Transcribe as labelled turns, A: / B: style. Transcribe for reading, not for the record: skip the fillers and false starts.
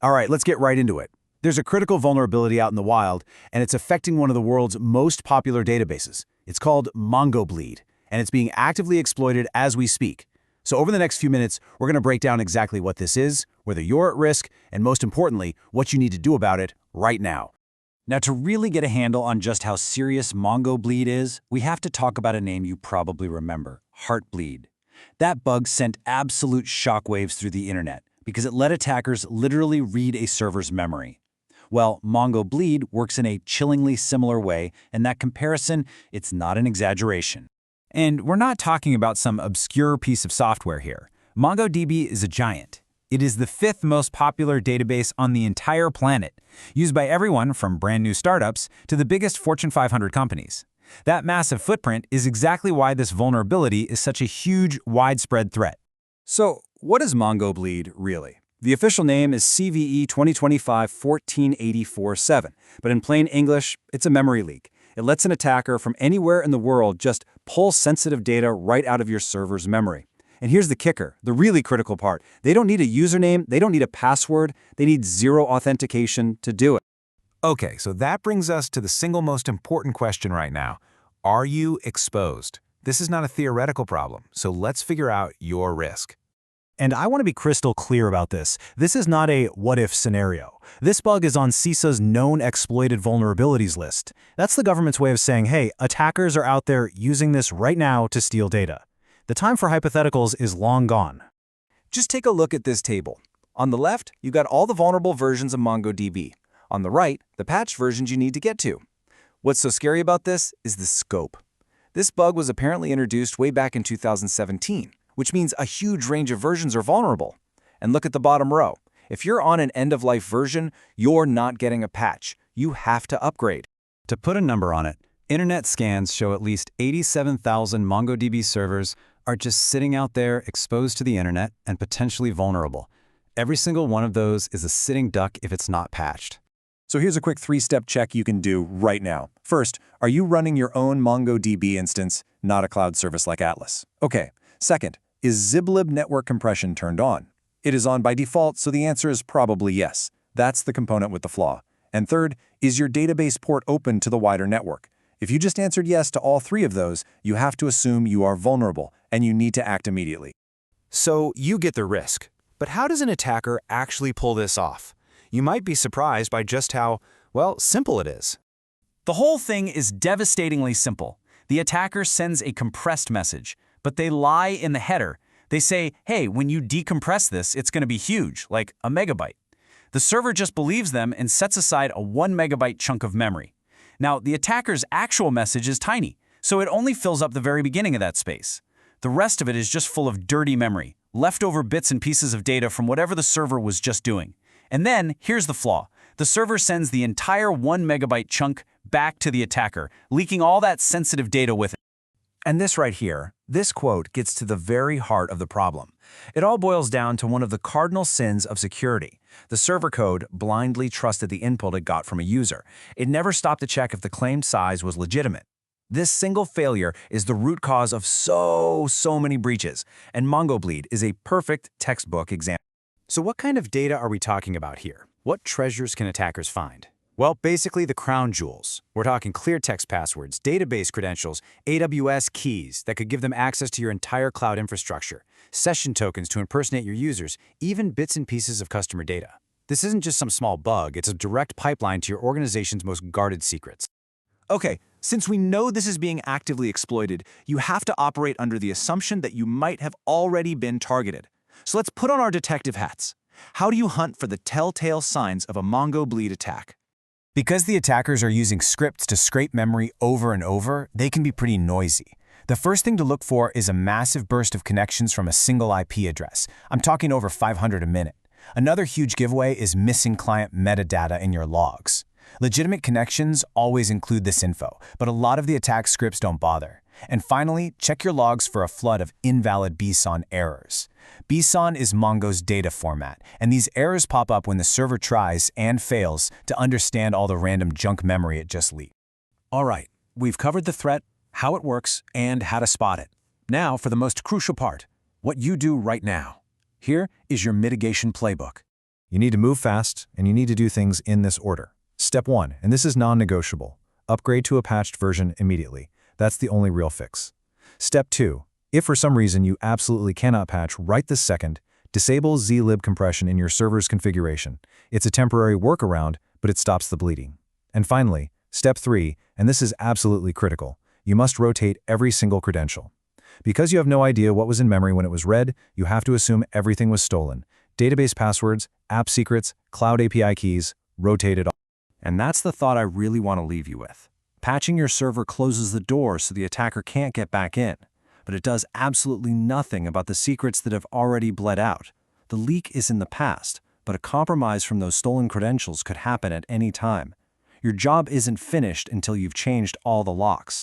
A: All right, let's get right into it. There's a critical vulnerability out in the wild, and it's affecting one of the world's most popular databases. It's called MongoBleed, and it's being actively exploited as we speak. So over the next few minutes, we're going to break down exactly what this is, whether you're at risk, and most importantly, what you need to do about it right now.
B: Now, to really get a handle on just how serious MongoBleed is, we have to talk about a name you probably remember, Heartbleed. That bug sent absolute shockwaves through the internet because it let attackers literally read a server's memory. Well, MongoBleed works in a chillingly similar way, and that comparison, it's not an exaggeration.
C: And we're not talking about some obscure piece of software here. MongoDB is a giant. It is the 5th most popular database on the entire planet, used by everyone from brand new startups to the biggest Fortune 500 companies. That massive footprint is exactly why this vulnerability is such a huge, widespread threat.
B: So, what is MongoBleed really? The official name is CVE 2025-14847, but in plain English, it's a memory leak. It lets an attacker from anywhere in the world just pull sensitive data right out of your server's memory. And here's the kicker, the really critical part. They don't need a username, they don't need a password, they need zero authentication to do it.
C: Okay, so that brings us to the single most important question right now. Are you exposed? This is not a theoretical problem, so let's figure out your risk.
D: And I want to be crystal clear about this. This is not a what-if scenario. This bug is on CISA's known exploited vulnerabilities list. That's the government's way of saying, hey, attackers are out there using this right now to steal data. The time for hypotheticals is long gone.
E: Just take a look at this table. On the left, you got all the vulnerable versions of MongoDB. On the right, the patched versions you need to get to. What's so scary about this is the scope. This bug was apparently introduced way back in 2017, which means a huge range of versions are vulnerable. And look at the bottom row. If you're on an end-of-life version, you're not getting a patch. You have to upgrade.
A: To put a number on it, internet scans show at least 87,000 MongoDB servers are just sitting out there exposed to the internet and potentially vulnerable. Every single one of those is a sitting duck if it's not patched.
E: So here's a quick 3-step check you can do right now. First, are you running your own MongoDB instance, not a cloud service like Atlas? Okay. Second, is zlib network compression turned on? It is on by default, so the answer is probably yes. That's the component with the flaw. And third, is your database port open to the wider network? If you just answered yes to all 3 of those, you have to assume you are vulnerable, and you need to act immediately.
C: So you get the risk. But how does an attacker actually pull this off? You might be surprised by just how, well, simple it is.
B: The whole thing is devastatingly simple. The attacker sends a compressed message, but they lie in the header. They say, hey, when you decompress this, it's going to be huge, like a megabyte. The server just believes them and sets aside a 1 megabyte chunk of memory. Now, the attacker's actual message is tiny, so it only fills up the very beginning of that space. The rest of it is just full of dirty memory, leftover bits and pieces of data from whatever the server was just doing. And then, here's the flaw. The server sends the entire 1 megabyte chunk back to the attacker, leaking all that sensitive data with it.
D: And this right here, this quote gets to the very heart of the problem. It all boils down to one of the cardinal sins of security. The server code blindly trusted the input it got from a user. It never stopped to check if the claimed size was legitimate. This single failure is the root cause of so many breaches, and MongoBleed is a perfect textbook example.
A: So what kind of data are we talking about here? What treasures can attackers find? Well, basically the crown jewels. We're talking cleartext passwords, database credentials, AWS keys that could give them access to your entire cloud infrastructure, session tokens to impersonate your users, even bits and pieces of customer data. This isn't just some small bug, it's a direct pipeline to your organization's most guarded secrets.
E: Okay, since we know this is being actively exploited, you have to operate under the assumption that you might have already been targeted. So let's put on our detective hats. How do you hunt for the telltale signs of a MongoBleed attack?
D: Because the attackers are using scripts to scrape memory over and over, they can be pretty noisy. The first thing to look for is a massive burst of connections from a single IP address. I'm talking over 500 a minute. Another huge giveaway is missing client metadata in your logs. Legitimate connections always include this info, but a lot of the attack scripts don't bother. And finally, check your logs for a flood of invalid BSON errors. BSON is Mongo's data format, and these errors pop up when the server tries and fails to understand all the random junk memory it just leaked.
A: All right, we've covered the threat, how it works, and how to spot it. Now for the most crucial part, what you do right now. Here is your mitigation playbook.
E: You need to move fast, and you need to do things in this order. Step 1, and this is non-negotiable. Upgrade to a patched version immediately. That's the only real fix. Step 2, if for some reason you absolutely cannot patch right this second, disable zlib compression in your server's configuration. It's a temporary workaround, but it stops the bleeding. And finally, step 3, and this is absolutely critical. You must rotate every single credential. Because you have no idea what was in memory when it was read, you have to assume everything was stolen. Database passwords, app secrets, cloud API keys, rotated all.
B: And that's the thought I really want to leave you with. Patching your server closes the door so the attacker can't get back in, but it does absolutely nothing about the secrets that have already bled out. The leak is in the past, but a compromise from those stolen credentials could happen at any time. Your job isn't finished until you've changed all the locks.